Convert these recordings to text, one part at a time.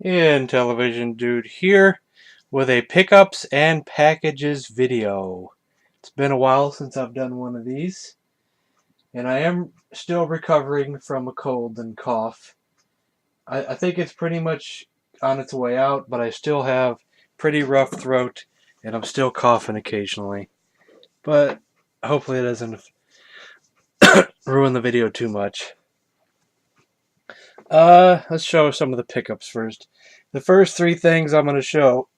And television dude here with a pickups and packages video. It's been a while since I've done one of these, and I am still recovering from a cold and cough. I think it's pretty much on its way out, but I still have pretty rough throat, and I'm still coughing occasionally. But hopefully it doesn't ruin the video too much. Let's show some of the pickups first. The first three things I'm going to show,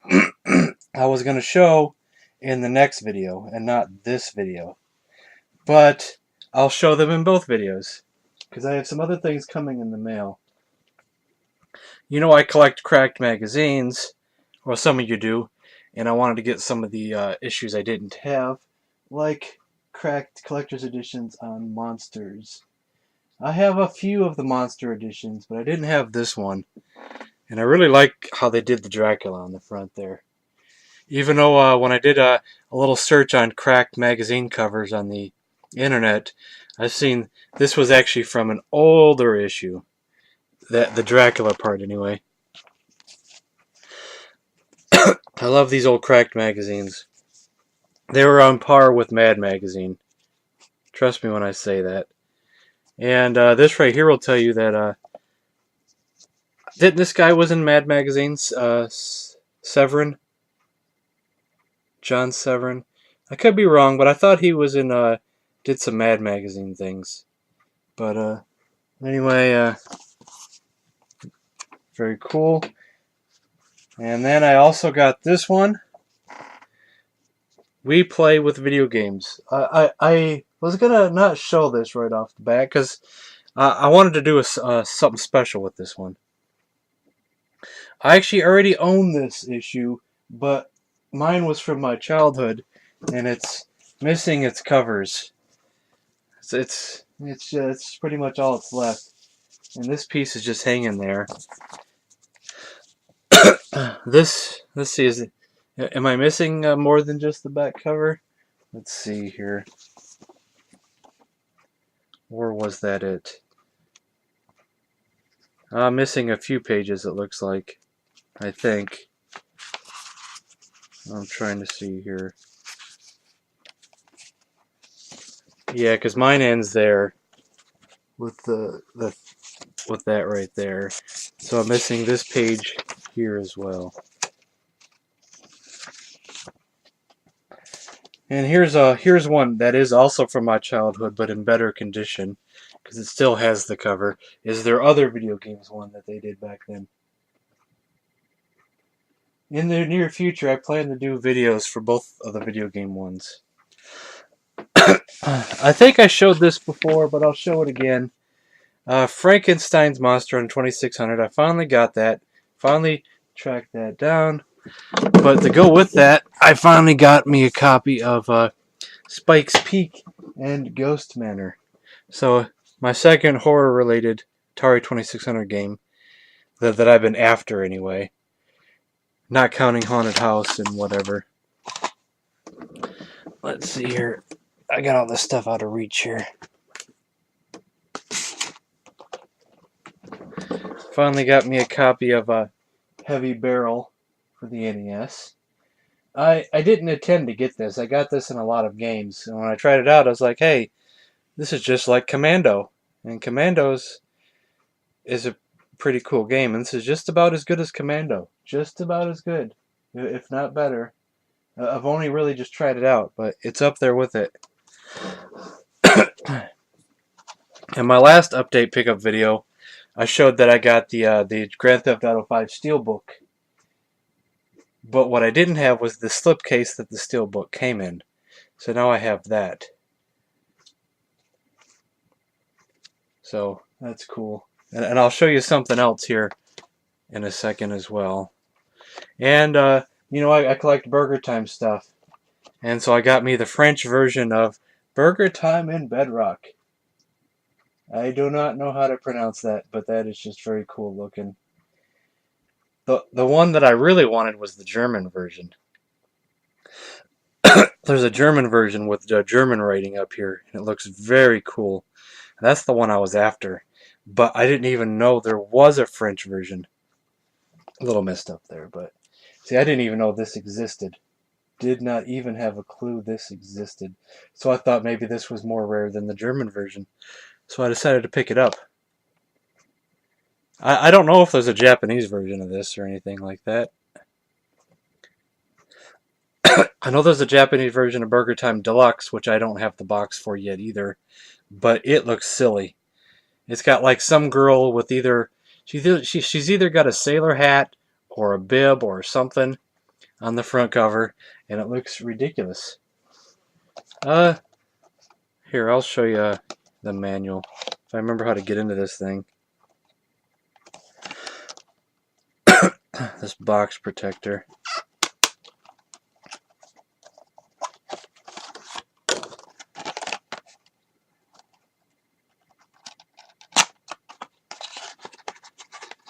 I was going to show in the next video and not this video. But I'll show them in both videos because I have some other things coming in the mail. You know, I collect cracked magazines, or some of you do, and I wanted to get some of the issues I didn't have, like cracked collector's editions on monsters. I have a few of the monster editions, but I didn't have this one. And I really like how they did the Dracula on the front there. Even though when I did a little search on cracked magazine covers on the internet, I've seen this was actually from an older issue. The Dracula part, anyway. I love these old cracked magazines. They were on par with Mad Magazine. Trust me when I say that. And this right here will tell you that this guy was in Mad Magazine's Severin. John Severin. I could be wrong, but I thought he was in did some Mad Magazine things. But anyway, very cool. And then I also got this one. We play with video games. I was gonna not show this right off the bat because I wanted to do something special with this one. I actually already own this issue, but mine was from my childhood, and it's missing its covers. It's pretty much all that's left, and this piece is just hanging there. Let's see, am I missing more than just the back cover? Let's see here. Or was that it? I'm missing a few pages, it looks like. I think. I'm trying to see here. Yeah, because mine ends there with with that right there. So I'm missing this page here as well. And here's one that is also from my childhood, but in better condition, because it still has the cover. Is their other video games one that they did back then? In the near future, I plan to do videos for both of the video game ones. I think I showed this before, but I'll show it again. Frankenstein's Monster on 2600. I finally got that. Finally tracked that down. But to go with that, I finally got me a copy of Spike's Peak and Ghost Manor. So my second horror-related Atari 2600 game that I've been after anyway. Not counting Haunted House and whatever. Let's see here. I got all this stuff out of reach here. Finally got me a copy of Heavy Barrel for the NES. I didn't intend to get this. I got this in a lot of games. And when I tried it out, I was like, hey, this is just like Commando. And Commando's is a pretty cool game. And this is just about as good as Commando. Just about as good, if not better. I've only really just tried it out, but it's up there with it. In my last update pickup video, I showed that I got the Grand Theft Auto 5 Steelbook. But what I didn't have was the slipcase that the Steelbook came in. So now I have that. So that's cool. And I'll show you something else here in a second as well. And, you know, I collect Burger Time stuff. And so I got me the French version of Burger Time in Bedrock. I do not know how to pronounce that, but that is just very cool looking. The one that I really wanted was the German version. There's a German version with German writing up here, and it looks very cool. That's the one I was after, but I didn't even know there was a French version. A little messed up there, but see, I didn't even know this existed. Did not even have a clue this existed. So I thought maybe this was more rare than the German version. So I decided to pick it up. I don't know if there's a Japanese version of this or anything like that. I know there's a Japanese version of Burger Time Deluxe, which I don't have the box for yet either, but it looks silly. It's got like some girl with either she's either got a sailor hat or a bib or something on the front cover, and it looks ridiculous. Here, I'll show you the manual if I remember how to get into this thing. This box protector.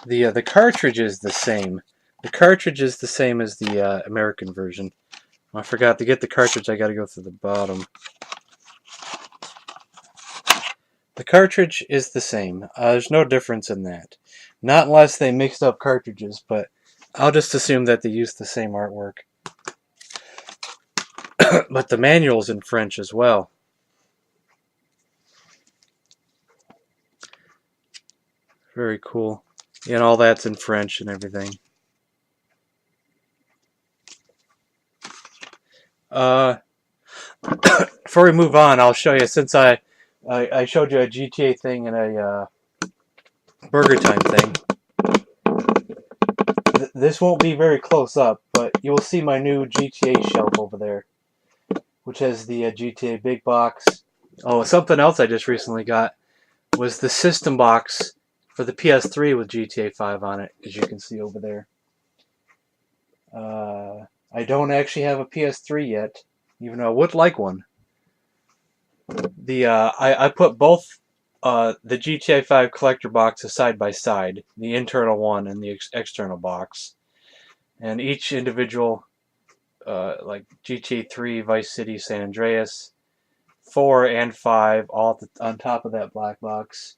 The cartridge is the same. The cartridge is the same as the American version. I forgot to get the cartridge. I got to go through the bottom. The cartridge is the same. There's no difference in that. Not unless they mixed up cartridges, but I'll just assume that they used the same artwork. But the manual's in French as well. Very cool. And all that's in French and everything. Before we move on, I'll show you, since I showed you a GTA thing and a Burger Time thing. This won't be very close up, but you'll see my new GTA shelf over there, which has the GTA big box. Oh, something else I just recently got was the system box for the PS3 with GTA 5 on it, as you can see over there. I don't actually have a PS3 yet, even though I would like one. I put both the GTA 5 collector boxes side by side, the internal one and the external box, and each individual, like GTA 3, Vice City, San Andreas, 4 and 5, all on top of that black box,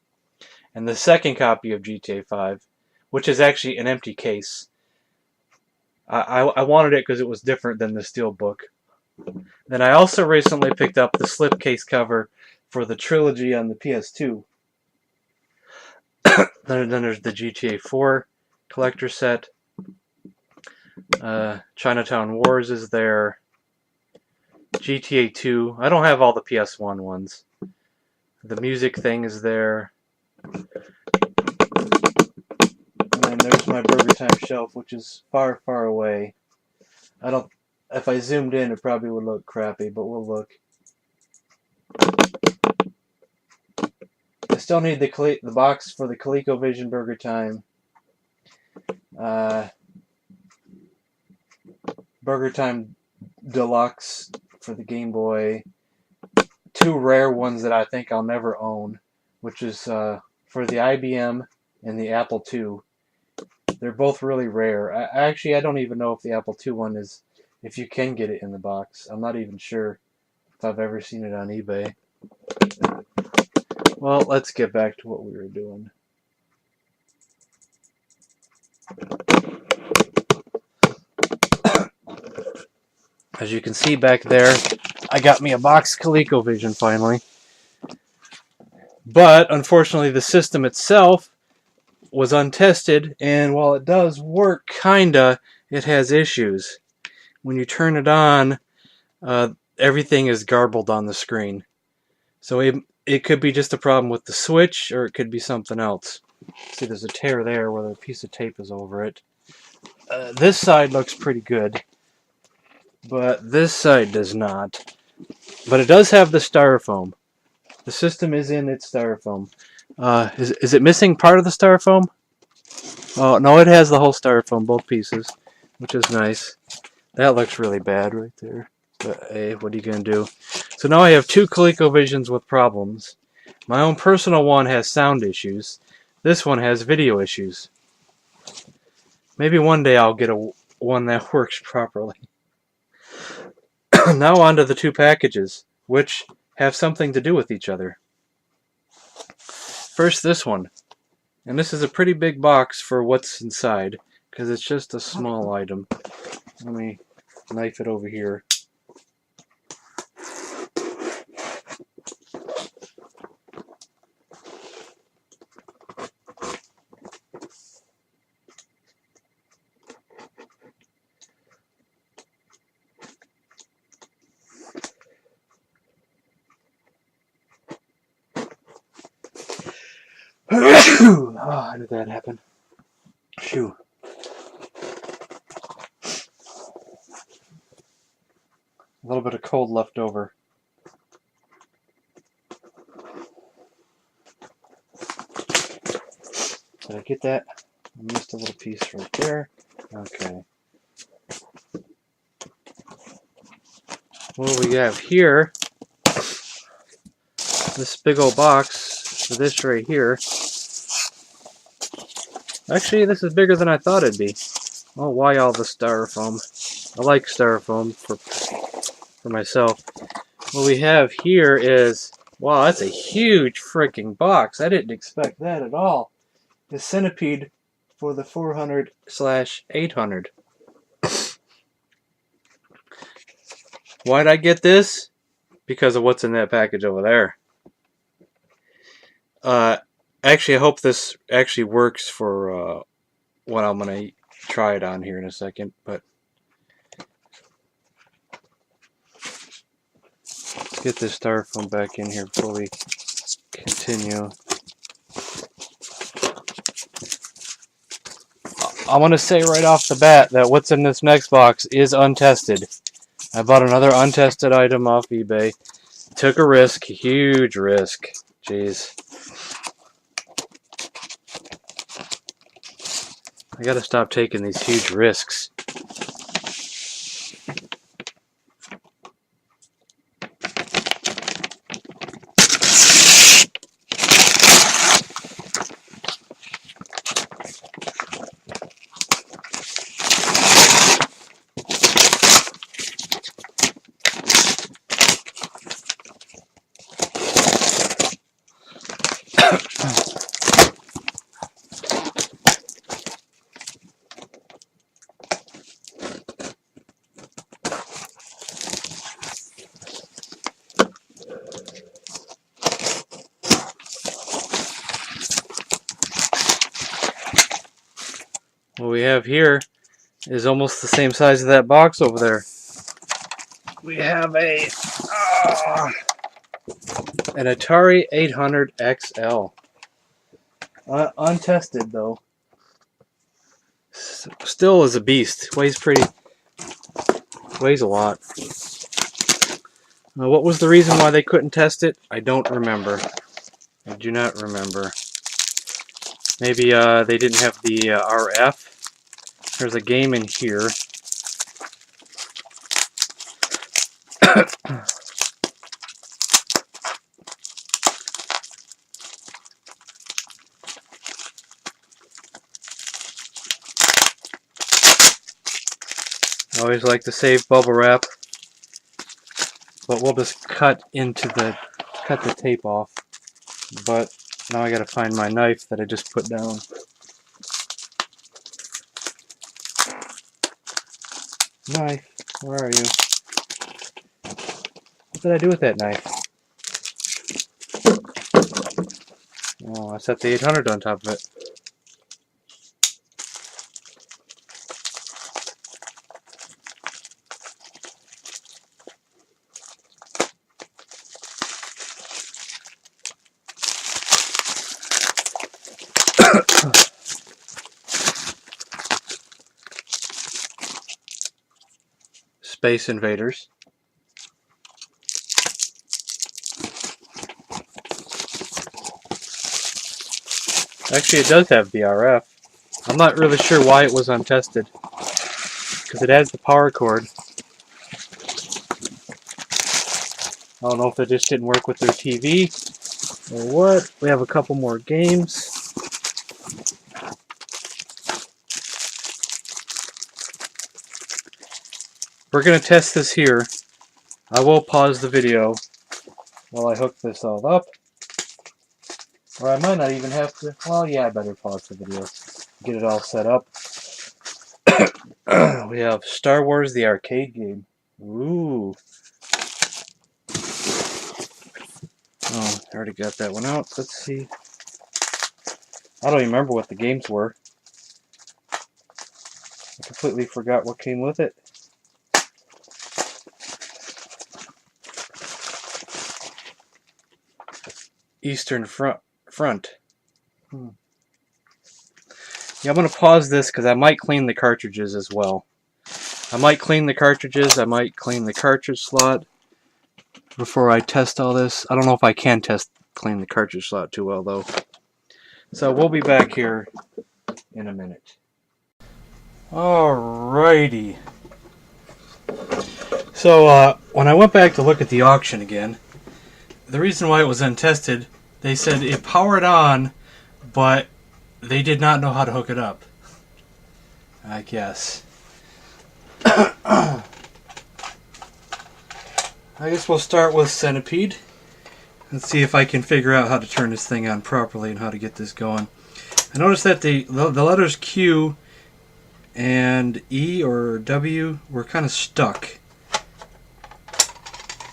and the second copy of GTA 5, which is actually an empty case. I wanted it because it was different than the Steelbook. Then I also recently picked up the slipcase cover for the trilogy on the PS2. Then there's the GTA 4 collector set. Chinatown Wars is there. GTA 2. I don't have all the PS1 ones. The music thing is there. And then there's my Burger Time shelf, which is far, far away. If I zoomed in, it probably would look crappy, but we'll look. I still need the box for the ColecoVision Burger Time. Burger Time Deluxe for the Game Boy. 2 rare ones that I think I'll never own, which is for the IBM and the Apple II. They're both really rare. Actually, I don't even know if the Apple II one is, if you can get it in the box. I'm not even sure if I've ever seen it on eBay. Well, let's get back to what we were doing. As you can see back there, I got me a box ColecoVision finally. But, unfortunately, the system itself was untested, and while it does work, kinda, it has issues. When you turn it on, everything is garbled on the screen. So it could be just a problem with the switch, or it could be something else. See, there's a tear there where a piece of tape is over it. This side looks pretty good, but this side does not. But it does have the styrofoam. The system is in its styrofoam. Is it missing part of the styrofoam? Oh, no, it has the whole styrofoam, both pieces, which is nice. That looks really bad right there. But hey, what are you going to do? So now I have 2 ColecoVisions with problems. My own personal one has sound issues. This one has video issues. Maybe one day I'll get one that works properly. Now on to the 2 packages, which have something to do with each other. First, this one. And this is a pretty big box for what's inside, because it's just a small item. Let me knife it over here. Oh, how did that happen? Shoo. A little bit of cold left over. Did I get that? I missed a little piece right there. Okay. What we have here, this big old box for this right here. Actually, this is bigger than I thought it'd be. Oh, why all the styrofoam? I like styrofoam for myself. What we have here is, wow, that's a huge freaking box. I didn't expect that at all. The centipede for the 400/800. Why'd I get this? Because of what's in that package over there. Actually, I hope this actually works for what I'm going to try it on here in a second. But let's get this styrofoam back in here before we continue. I want to say right off the bat that what's in this next box is untested. I bought another untested item off eBay. Took a risk, huge risk. Jeez. I gotta stop taking these huge risks. What we have here is almost the same size as that box over there. We have an Atari 800 XL. Untested though. Still is a beast. Weighs a lot. What was the reason why they couldn't test it? I don't remember. I do not remember. Maybe they didn't have the RF. There's a game in here. I always like to save bubble wrap, but we'll just cut the tape off. But now I gotta find my knife that I just put down. Knife, where are you? What did I do with that knife? Oh, I set the 800 on top of it. Space Invaders. Actually, it does have the RF. I'm not really sure why it was untested, because it has the power cord. I don't know if it just didn't work with their TV or what. We have a couple more games. We're going to test this here. I will pause the video while I hook this all up. Or I might not even have to. Well, yeah, I better pause the video. Get it all set up. We have Star Wars the arcade game. Ooh. Oh, I already got that one out. Let's see. I don't even remember what the games were. I completely forgot what came with it. Eastern Front. Yeah, I'm going to pause this because I might clean the cartridges as well. I might clean the cartridges. I might clean the cartridge slot before I test all this. I don't know if I can clean the cartridge slot too well, though. So we'll be back here in a minute. Alrighty. So when I went back to look at the auction again, the reason why it was untested, they said it powered on, but they did not know how to hook it up. I guess. I guess we'll start with Centipede. Let's see if I can figure out how to turn this thing on properly and how to get this going. I noticed that the letters Q and E or W were kind of stuck.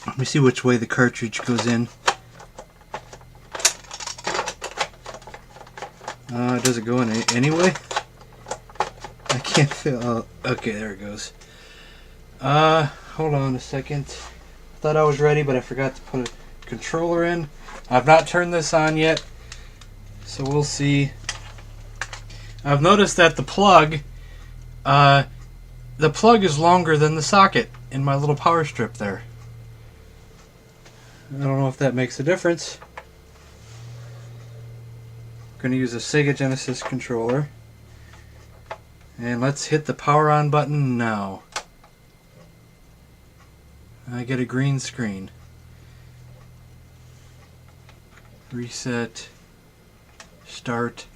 Let me see which way the cartridge goes in. Does it go in anyway? I can't feel. Okay, there it goes. Hold on a second. Thought I was ready, but I forgot to put a controller in. I've not turned this on yet, so we'll see. I've noticed that the plug is longer than the socket in my little power strip there. I don't know if that makes a difference. I'm going to use a Sega Genesis controller. And let's hit the power on button now. I get a green screen. Reset. Start.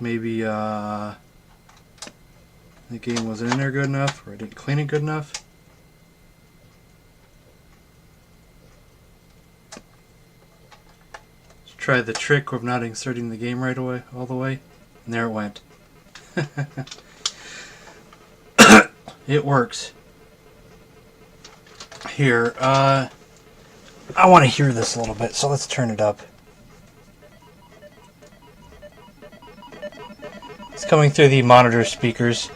Maybe the game wasn't in there good enough, or I didn't clean it good enough. Let's try the trick of not inserting the game right away, all the way. And there it went. It works. Here, I want to hear this a little bit, so let's turn it up. It's coming through the monitor speakers,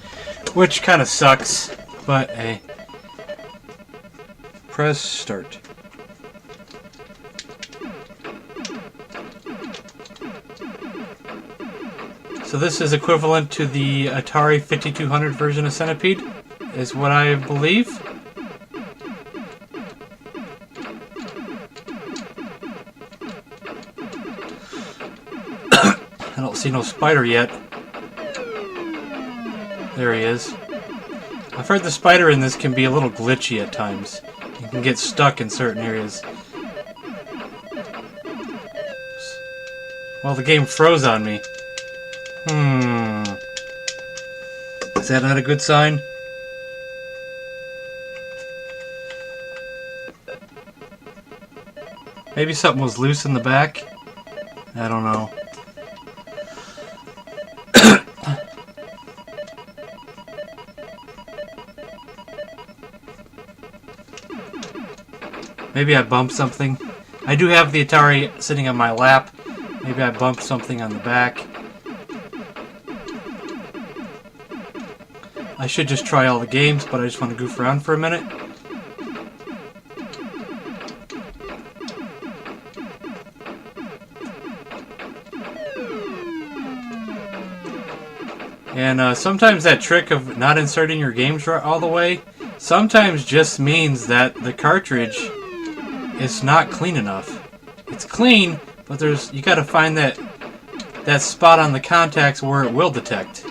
which kind of sucks, but hey. Press start. So this is equivalent to the Atari 5200 version of Centipede, is what I believe. I don't see no spider yet. There he is. I've heard the spider in this can be a little glitchy at times. You can get stuck in certain areas. Well, the game froze on me. Is that not a good sign? Maybe something was loose in the back? I don't know. Maybe I bumped something. I do have the Atari sitting on my lap. Maybe I bumped something on the back. I should just try all the games, but I just want to goof around for a minute. And sometimes that trick of not inserting your games all the way sometimes just means that the cartridge is not clean enough. It's clean, but you got to find that spot on the contacts where it will detect.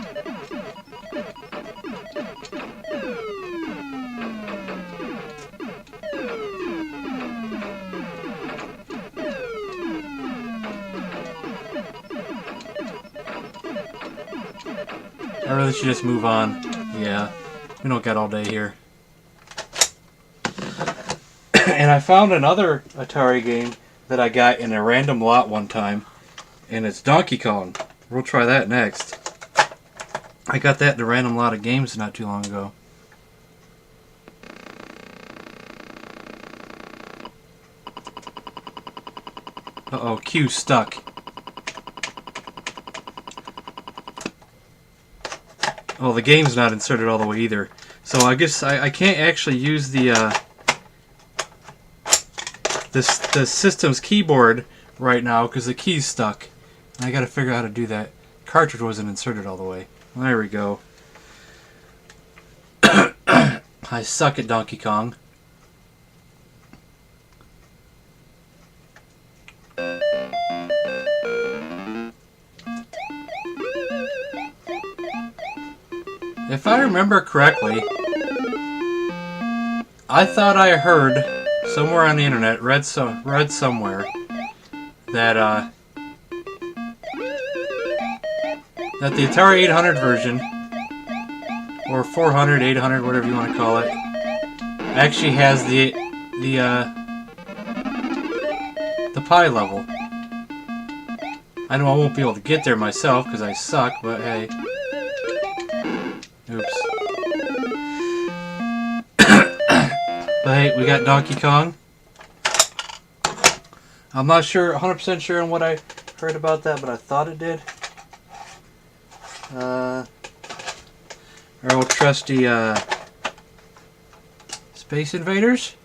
I really should just move on. Yeah, we don't got all day here. And I found another Atari game that I got in a random lot one time, and it's Donkey Kong. We'll try that next. I got that in a random lot of games not too long ago. Uh-oh, Q stuck. Oh, the game's not inserted all the way either. So I guess I can't actually use the system's keyboard right now because the key's stuck. I gotta figure out how to do that. Cartridge wasn't inserted all the way. There we go. I suck at Donkey Kong. If I remember correctly, I thought I heard somewhere on the internet, read somewhere that that the Atari 800 version, or 400, 800, whatever you want to call it, actually has the pie level. I know I won't be able to get there myself because I suck, but hey. Oops. But hey, we got Donkey Kong. I'm not sure, 100% sure on what I heard about that, but I thought it did. Our old trusty Space Invaders.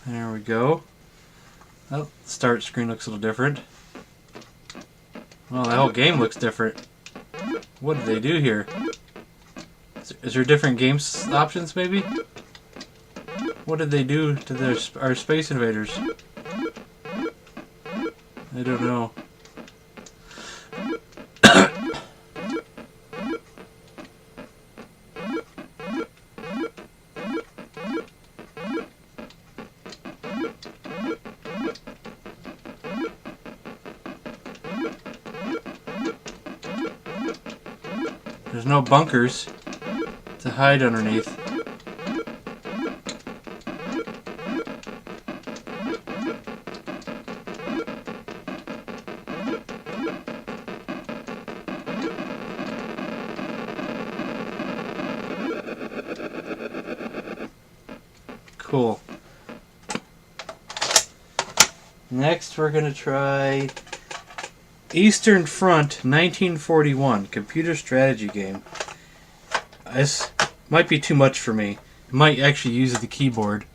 There we go. Oh, the start screen looks a little different. Well, the whole game looks different. What did they do here? Is there different game options, maybe? What did they do to our Space Invaders? I don't know. There's no bunkers to hide underneath. Cool. Next we're going to try Eastern Front 1941, computer strategy game. This might be too much for me. I might actually use the keyboard.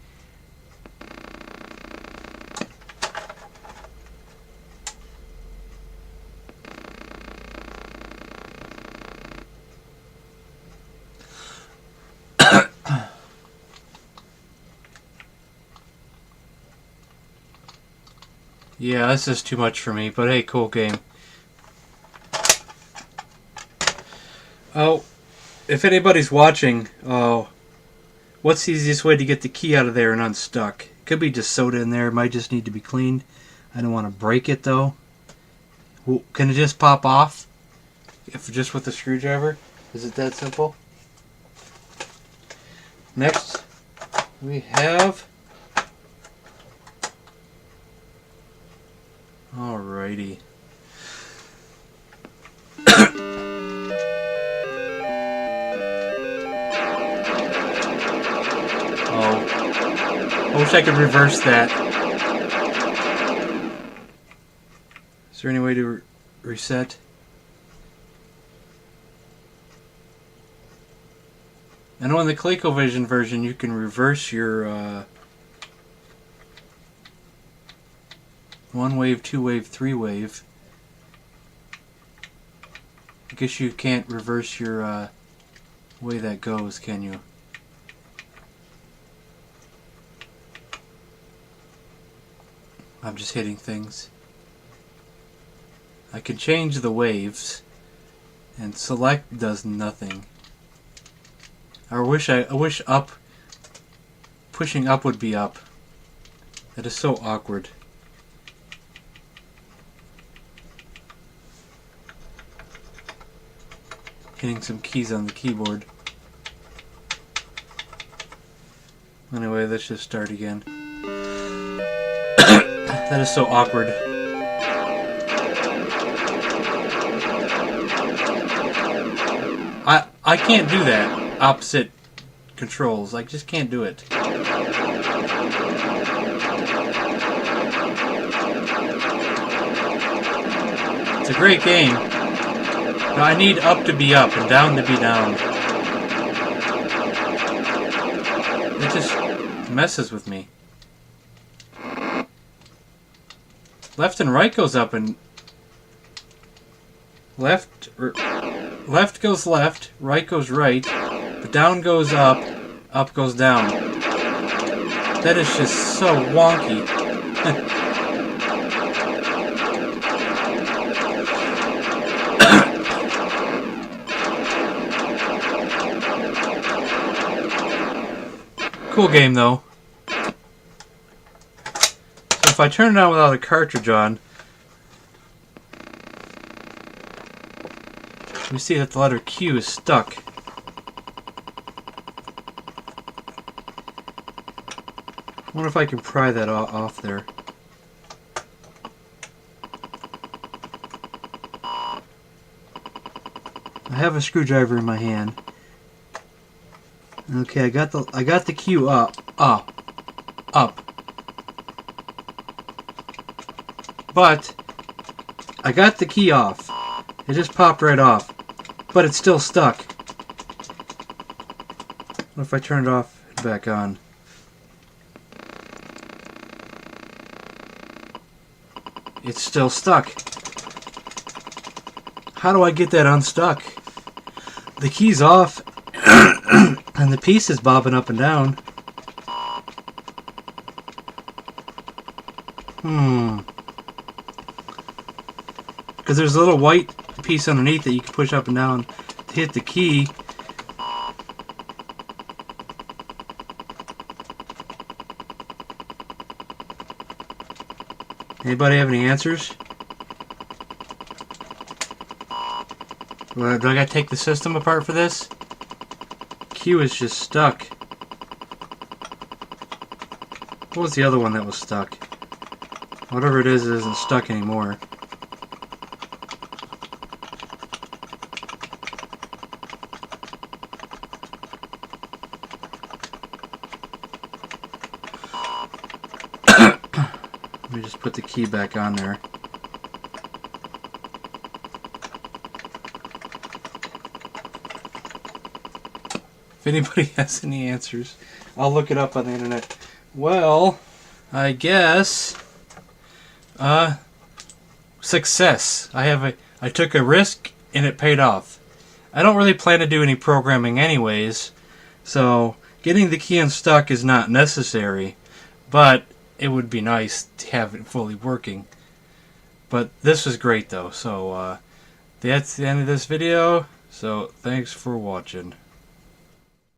Yeah, this is too much for me, but hey, cool game. Oh, if anybody's watching, what's the easiest way to get the key out of there and unstuck? It could be just soda in there. It might just need to be cleaned. I don't want to break it, though. Can it just pop off? If just with a screwdriver? Is it that simple? Next, we have... Alrighty. Oh. I wish I could reverse that. Is there any way to reset? I know in the ColecoVision version you can reverse your one wave, two wave, three wave. I guess you can't reverse your way that goes, can you? I'm just hitting things. I can change the waves, and select does nothing. I wish up, pushing up would be up. That is so awkward. Hitting some keys on the keyboard. Anyway, let's just start again. That is so awkward. I can't do that. Opposite controls. I just can't do it. It's a great game. But I need up to be up and down to be down. It just messes with me. Left and right goes up and left goes left, right goes right, but down goes up goes down. That is just so wonky. Cool game though. So if I turn it on without a cartridge on, we see that the letter Q is stuck. I wonder if I can pry that off there. I have a screwdriver in my hand. Okay, I got the Q up. But I got the key off. It just popped right off. But it's still stuck. What if I turn it off and back on? It's still stuck. How do I get that unstuck? The key's off and the piece is bobbing up and down. Because there's a little white piece underneath that you can push up and down to hit the key. Anybody have any answers? Do I gotta take the system apart for this? Q is just stuck. What was the other one that was stuck? Whatever it isn't stuck anymore. Let me just put the key back on there. If anybody has any answers, I'll look it up on the internet. Well, I guess success. I took a risk and it paid off. I don't really plan to do any programming anyways, so getting the key unstuck is not necessary, but it would be nice to have it fully working. But this was great though, so that's the end of this video, so thanks for watching.